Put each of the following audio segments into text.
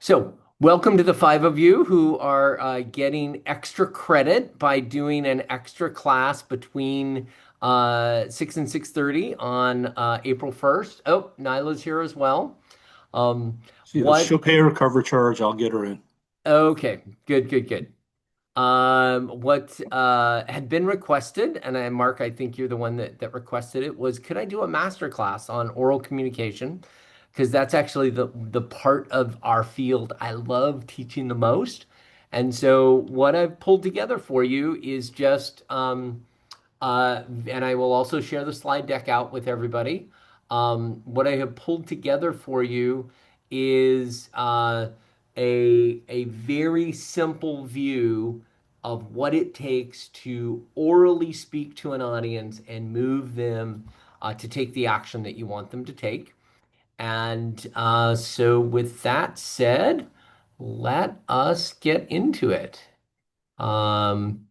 So, welcome to the five of you who are getting extra credit by doing an extra class between 6 and 6:30 on April 1st. Oh, Nyla's here as well. Um, She'll what? pay her cover charge. I'll get her in. Okay, good, good, good. What had been requested, and Mark, I think you're the one that requested it, was could I do a master class on oral communication? Because that's actually the part of our field I love teaching the most. And so what I've pulled together for you is just and I will also share the slide deck out with everybody. What I have pulled together for you is a very simple view of what it takes to orally speak to an audience and move them to take the action that you want them to take. And so, with that said, let us get into it. Um,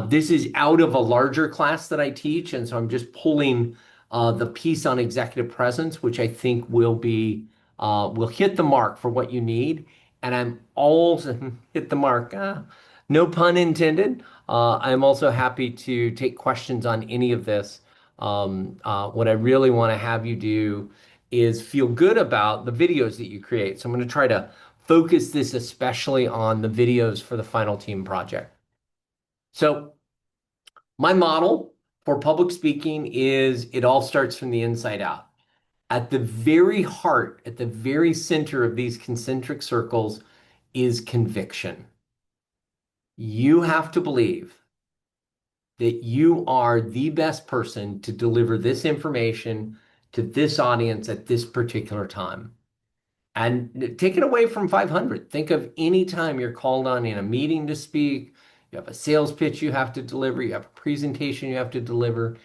this is out of a larger class that I teach, and so I'm just pulling the piece on executive presence, which I think will hit the mark for what you need. And I'm also hit the mark. No pun intended. I'm also happy to take questions on any of this. What I really want to have you do is feel good about the videos that you create. So I'm going to try to focus this especially on the videos for the final team project. So my model for public speaking is it all starts from the inside out. At the very heart, at the very center of these concentric circles is conviction. You have to believe that you are the best person to deliver this information to this audience at this particular time. And take it away from 500. Think of any time you're called on in a meeting to speak, you have a sales pitch you have to deliver, you have a presentation you have to deliver.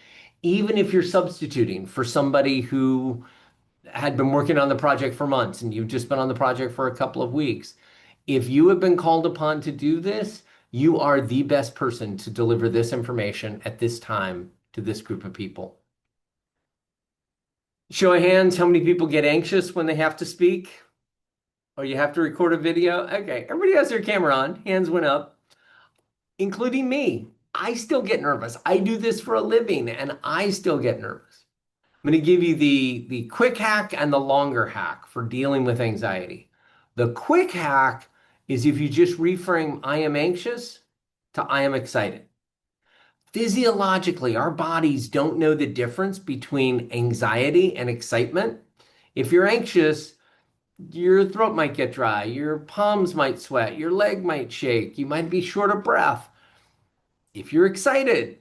Even if you're substituting for somebody who had been working on the project for months and you've just been on the project for a couple of weeks, if you have been called upon to do this, you are the best person to deliver this information at this time to this group of people. Show of hands, how many people get anxious when they have to speak? Oh, you have to record a video? Okay, everybody has their camera on. Hands went up, including me. I still get nervous. I do this for a living and I still get nervous. I'm going to give you the quick hack and the longer hack for dealing with anxiety. The quick hack is if you just reframe I am anxious to I am excited. Physiologically, our bodies don't know the difference between anxiety and excitement. If you're anxious, your throat might get dry, your palms might sweat, your leg might shake, you might be short of breath. If you're excited,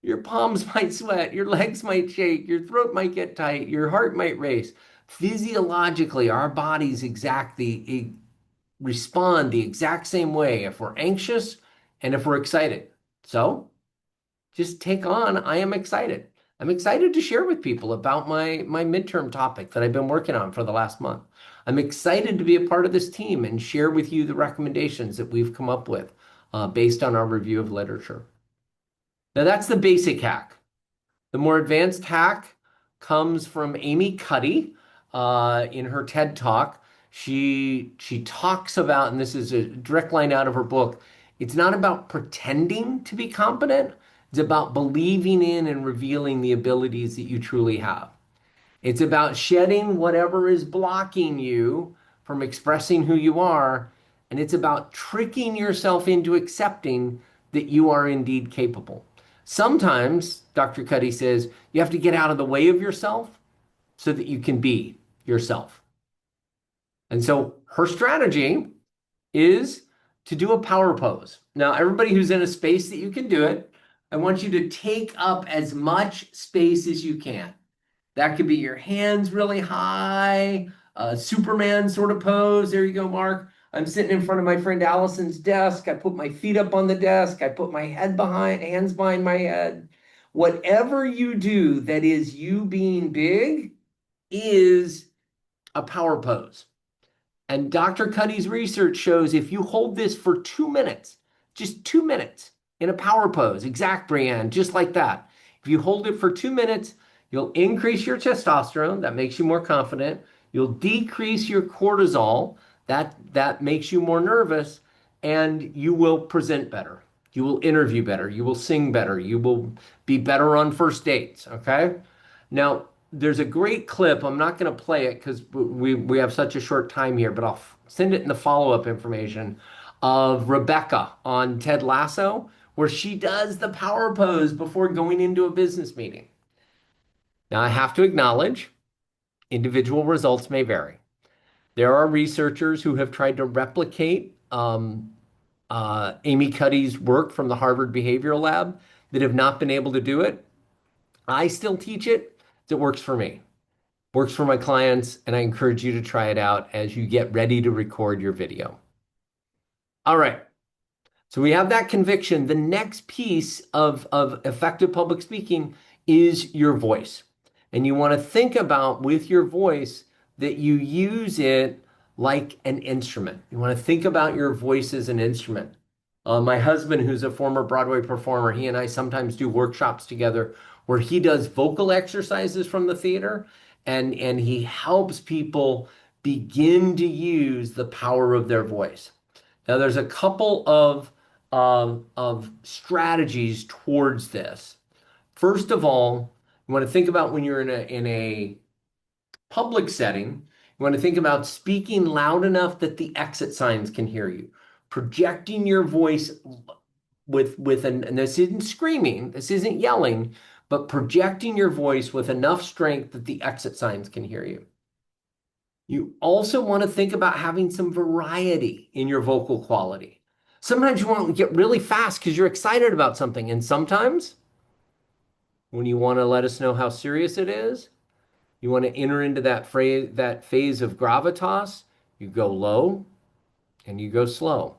your palms might sweat, your legs might shake, your throat might get tight, your heart might race. Physiologically, our bodies respond the exact same way if we're anxious and if we're excited. So just take on, I am excited. I'm excited to share with people about my midterm topic that I've been working on for the last month. I'm excited to be a part of this team and share with you the recommendations that we've come up with based on our review of literature. Now, that's the basic hack. The more advanced hack comes from Amy Cuddy in her TED Talk. She talks about, and this is a direct line out of her book, it's not about pretending to be competent. It's about believing in and revealing the abilities that you truly have. It's about shedding whatever is blocking you from expressing who you are. And it's about tricking yourself into accepting that you are indeed capable. Sometimes, Dr. Cuddy says, you have to get out of the way of yourself so that you can be yourself. And so her strategy is to do a power pose. Now, everybody who's in a space that you can do it, I want you to take up as much space as you can. That could be your hands really high, Superman sort of pose. There you go, Mark. I'm sitting in front of my friend Allison's desk. I put my feet up on the desk. I put my hands behind my head. Whatever you do that is you being big is a power pose. And Dr. Cuddy's research shows if you hold this for 2 minutes, just 2 minutes in a power pose, exact, Brianne, just like that. If you hold it for 2 minutes, you'll increase your testosterone. That makes you more confident. You'll decrease your cortisol. That makes you more nervous, and you will present better. You will interview better. You will sing better. You will be better on first dates. Okay. Now, there's a great clip. I'm not going to play it because we have such a short time here, but I'll send it in the follow-up information of Rebecca on Ted Lasso, where she does the power pose before going into a business meeting. Now, I have to acknowledge individual results may vary. There are researchers who have tried to replicate Amy Cuddy's work from the Harvard Behavioral Lab that have not been able to do it. I still teach it. It works for me, works for my clients, and I encourage you to try it out as you get ready to record your video. All right. So we have that conviction. The next piece of effective public speaking is your voice. And you want to think about with your voice that you use it like an instrument. You want to think about your voice as an instrument. My husband, who's a former Broadway performer, he and I sometimes do workshops together where he does vocal exercises from the theater and he helps people begin to use the power of their voice. Now, there's a couple of strategies towards this. First of all, you want to think about when you're in a public setting, you want to think about speaking loud enough that the exit signs can hear you, projecting your voice with an, and this isn't screaming, this isn't yelling, but projecting your voice with enough strength that the exit signs can hear you. You also want to think about having some variety in your vocal quality. Sometimes you want to get really fast because you're excited about something. And sometimes when you want to let us know how serious it is, you want to enter into that phase of gravitas, you go low and you go slow.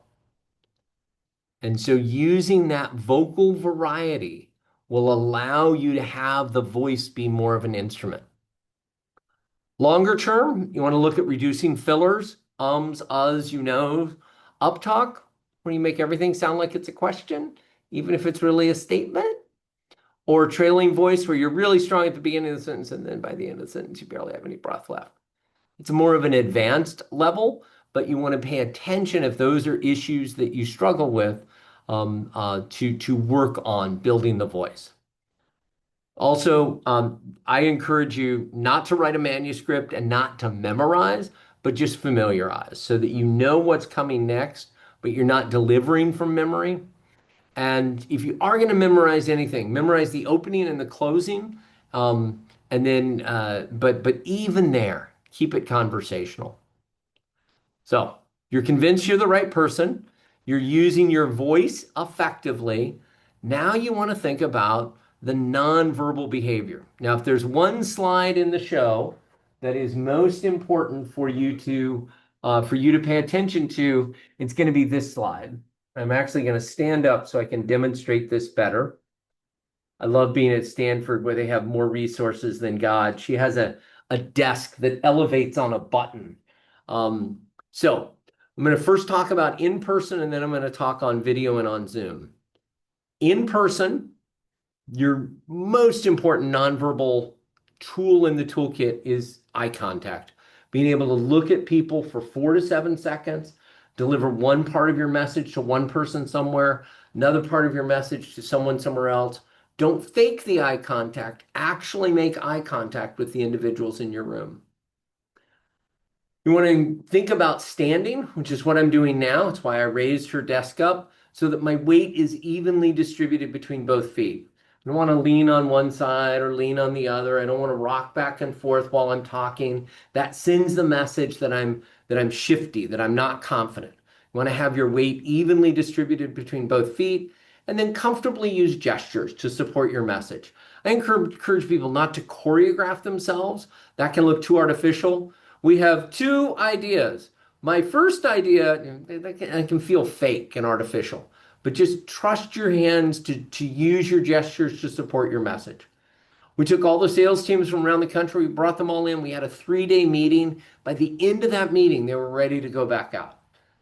And so using that vocal variety will allow you to have the voice be more of an instrument. Longer term, you want to look at reducing fillers, ums, uhs, uptalk, where you make everything sound like it's a question, even if it's really a statement, or trailing voice, where you're really strong at the beginning of the sentence, and then by the end of the sentence, you barely have any breath left. It's more of an advanced level, but you want to pay attention if those are issues that you struggle with to work on building the voice. Also, I encourage you not to write a manuscript and not to memorize, but just familiarize so that you know what's coming next, but you're not delivering from memory. And if you are going to memorize anything, memorize the opening and the closing. And then, but even there, keep it conversational. So you're convinced you're the right person. You're using your voice effectively. Now you want to think about the nonverbal behavior. Now, if there's one slide in the show that is most important for you to pay attention to, it's going to be this slide. I'm actually going to stand up so I can demonstrate this better. I love being at Stanford where they have more resources than God. She has a desk that elevates on a button. So I'm going to first talk about in person, and then I'm going to talk on video and on Zoom. In person, your most important nonverbal tool in the toolkit is eye contact. Being able to look at people for 4 to 7 seconds, deliver one part of your message to one person somewhere, another part of your message to someone somewhere else. Don't fake the eye contact. Actually make eye contact with the individuals in your room. You want to think about standing, which is what I'm doing now. That's why I raised her desk up so that my weight is evenly distributed between both feet. I don't want to lean on one side or lean on the other. I don't want to rock back and forth while I'm talking. That sends the message that I'm shifty, that I'm not confident. You want to have your weight evenly distributed between both feet and then comfortably use gestures to support your message. I encourage people not to choreograph themselves. That can look too artificial. We have two ideas. My first idea, I can feel fake and artificial, but just trust your hands to use your gestures to support your message. We took all the sales teams from around the country, we brought them all in. We had a 3-day meeting. By the end of that meeting, they were ready to go back out.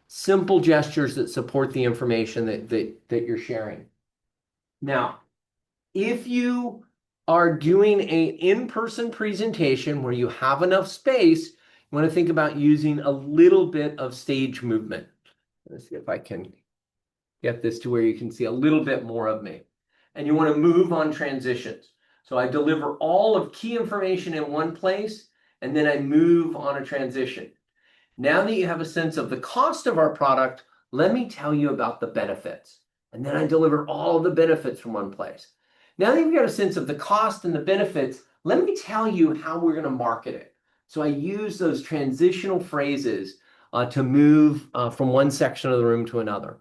Simple gestures that support the information that you're sharing. Now, if you are doing an in-person presentation where you have enough space, You want to think about using a little bit of stage movement. Let's see if I can get this to where you can see a little bit more of me. And you want to move on transitions. So I deliver all of key information in one place, and then I move on a transition. Now that you have a sense of the cost of our product, let me tell you about the benefits. And then I deliver all of the benefits from one place. Now that you've got a sense of the cost and the benefits, let me tell you how we're going to market it. So I use those transitional phrases to move from one section of the room to another.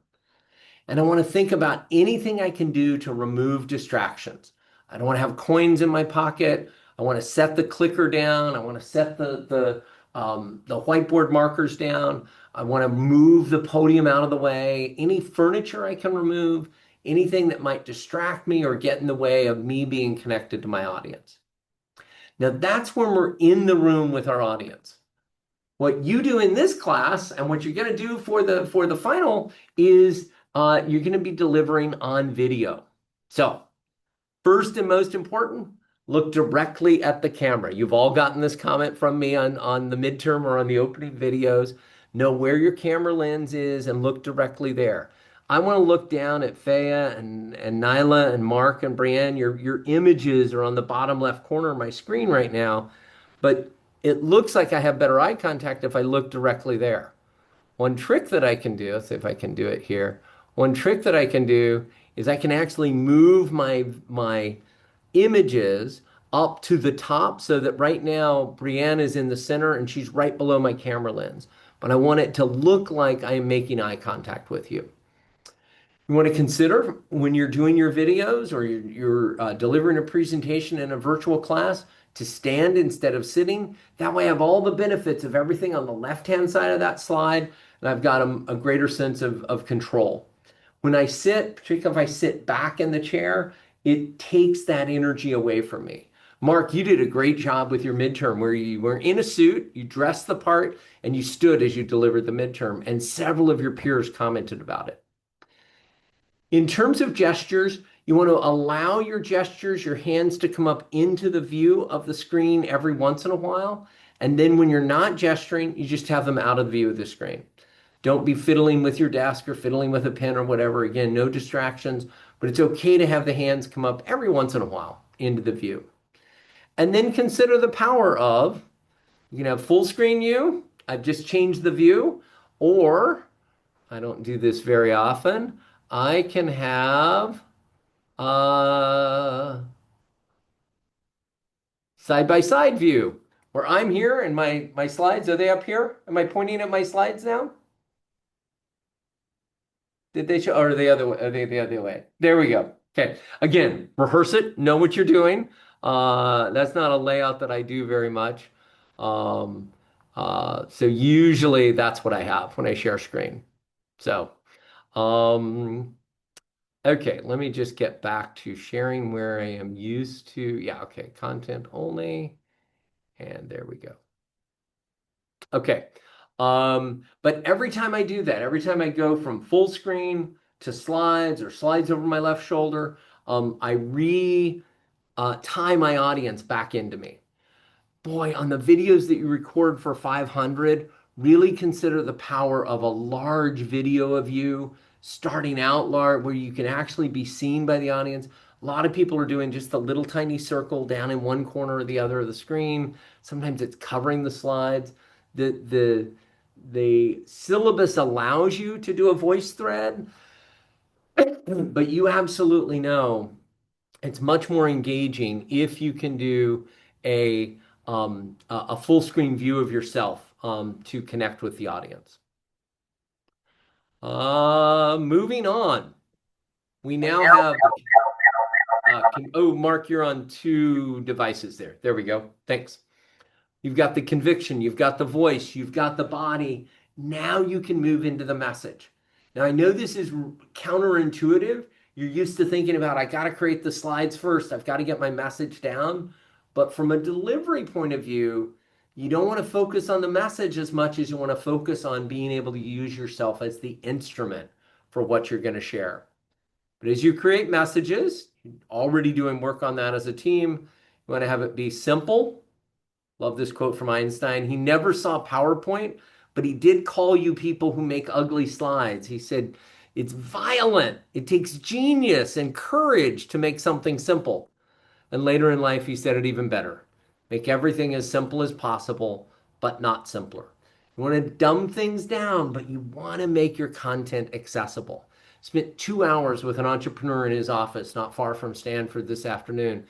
And I want to think about anything I can do to remove distractions. I don't want to have coins in my pocket. I want to set the clicker down. I want to set the whiteboard markers down. I want to move the podium out of the way. Any furniture I can remove, anything that might distract me or get in the way of me being connected to my audience. Now that's when we're in the room with our audience. What you do in this class and what you're going to do for the final is you're going to be delivering on video. So first and most important, look directly at the camera. You've all gotten this comment from me on the midterm or on the opening videos. Know where your camera lens is and look directly there. I want to look down at Faya and Nyla and Mark and Brienne. Your images are on the bottom left corner of my screen right now, but it looks like I have better eye contact if I look directly there. One trick that I can do, let's see if I can do it here. One trick that I can do is I can actually move my images up to the top so that right now Brienne is in the center and she's right below my camera lens. But I want it to look like I am making eye contact with you. You want to consider when you're doing your videos or you're delivering a presentation in a virtual class to stand instead of sitting. That way I have all the benefits of everything on the left-hand side of that slide, and I've got a greater sense of control. When I sit, particularly if I sit back in the chair, it takes that energy away from me. Mark, you did a great job with your midterm where you were in a suit, you dressed the part, and you stood as you delivered the midterm, and several of your peers commented about it. In terms of gestures, you want to allow your gestures, your hands to come up into the view of the screen every once in a while. And then when you're not gesturing, you just have them out of view of the screen. Don't be fiddling with your desk or fiddling with a pen or whatever. Again, no distractions, but it's okay to have the hands come up every once in a while into the view. And then consider the power of, you can have full screen view. I've just changed the view, or I don't do this very often. I can have side-by-side view where I'm here and my slides, are they up here? Am I pointing at my slides now? Did they show, or are they other way? Are they the other way? There we go. Okay. Again, rehearse it. Know what you're doing. That's not a layout that I do very much. Um, so usually that's what I have when I share screen. So, um, okay, let me just get back to sharing where I am used to. Yeah, okay, content only. And there we go. Okay. But every time I do that, every time I go from full screen to slides or slides over my left shoulder, I tie my audience back into me. Boy, on the videos that you record for 500, really consider the power of a large video of you starting out large where you can actually be seen by the audience. A lot of people are doing just a little tiny circle down in one corner or the other of the screen. Sometimes it's covering the slides. The syllabus allows you to do a voice thread, but you absolutely know it's much more engaging if you can do a full screen view of yourself to connect with the audience. Moving on, we now have. Oh, Mark, you're on two devices there. There we go. Thanks. You've got the conviction, you've got the voice, you've got the body. Now you can move into the message. Now, I know this is counterintuitive. You're used to thinking about, I got to create the slides first, I've got to get my message down. But from a delivery point of view, you don't want to focus on the message as much as you want to focus on being able to use yourself as the instrument for what you're going to share. But as you create messages, you're already doing work on that as a team, you want to have it be simple, Love this quote from Einstein. He never saw PowerPoint, but he did call you people who make ugly slides. He said, it's violent. It takes genius and courage to make something simple. And later in life, he said it even better. Make everything as simple as possible, but not simpler. You want to dumb things down, but you want to make your content accessible. Spent 2 hours with an entrepreneur in his office not far from Stanford this afternoon.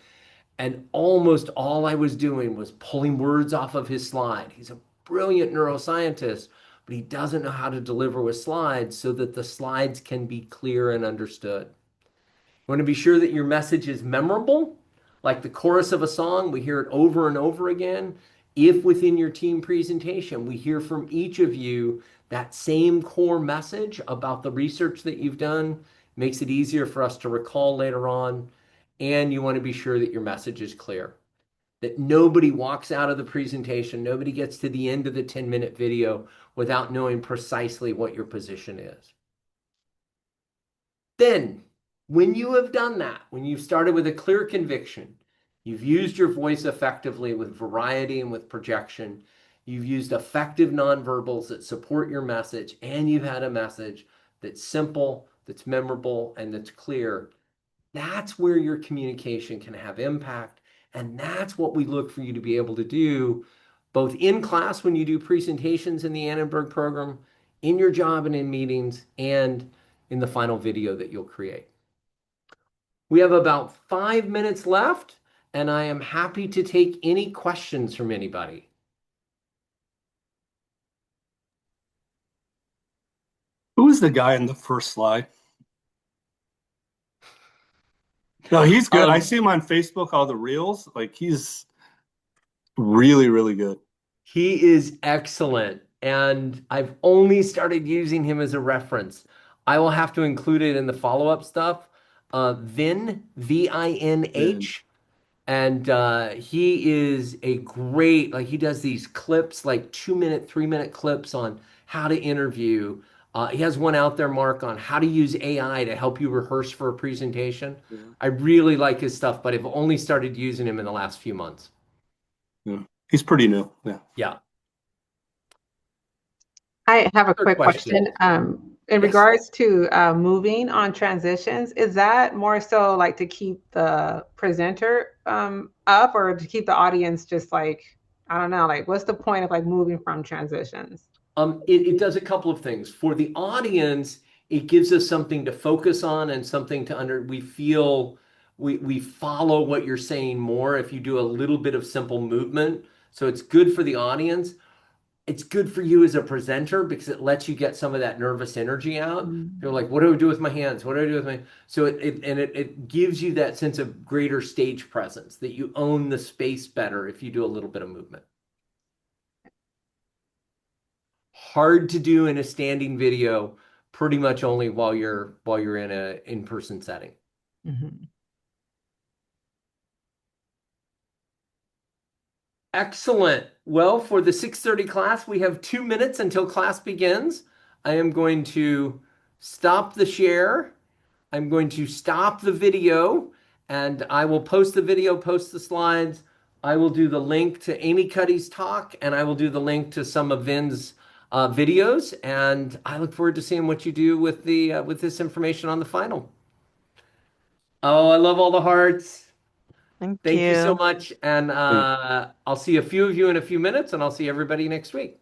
And almost all I was doing was pulling words off of his slide. He's a brilliant neuroscientist, but he doesn't know how to deliver with slides so that the slides can be clear and understood. You want to be sure that your message is memorable, like the chorus of a song, we hear it over and over again. If within your team presentation, we hear from each of you that same core message about the research that you've done, makes it easier for us to recall later on. And you want to be sure that your message is clear, that nobody walks out of the presentation, nobody gets to the end of the 10-minute video without knowing precisely what your position is. Then, when you have done that, when you've started with a clear conviction, you've used your voice effectively with variety and with projection, you've used effective nonverbals that support your message, and you've had a message that's simple, that's memorable, and that's clear, that's where your communication can have impact. And that's what we look for you to be able to do, both in class when you do presentations in the Annenberg program, in your job and in meetings, and in the final video that you'll create. We have about 5 minutes left, and I am happy to take any questions from anybody. Who is the guy in the first slide? No, he's good. I Um, see him on Facebook, all the reels. Like he's really, really good. he is excellent, and I've only started using him as a reference. I will have to include it in the follow-up stuff. And Vinh, and he is a great, like he does these clips, like 2 minute, 3 minute clips on how to interview. He has one out there, Mark, on how to use AI to help you rehearse for a presentation. yeah, I really like his stuff, but I've only started using him in the last few months. yeah. He's pretty new. Yeah. Yeah. I have a Other quick question. questions? In Yes. regards to moving on transitions, is that more so like to keep the presenter up or to keep the audience just like, I don't know, like what's the point of like moving from transitions? It does a couple of things. For the audience, it gives us something to focus on and something to we feel we follow what you're saying more if you do a little bit of simple movement. So it's good for the audience. It's good for you as a presenter because it lets you get some of that nervous energy out. You're Mm. like, what do I do with my hands? What do I do with my so it gives you that sense of greater stage presence that you own the space better if you do a little bit of movement. Hard to do in a standing video, pretty much only while you're in a in-person setting. Mhm. Excellent. Well, for the 6:30 class, we have 2 minutes until class begins. I am going to stop the share. I'm going to stop the video, and I will post the video, post the slides. I will do the link to Amy Cuddy's talk, and I will do the link to some of Vin's videos. And I look forward to seeing what you do with the with this information on the final. Oh, I love all the hearts. Thank Thank you so you. much, and Yeah. I'll see a few of you in a few minutes, and I'll see everybody next week.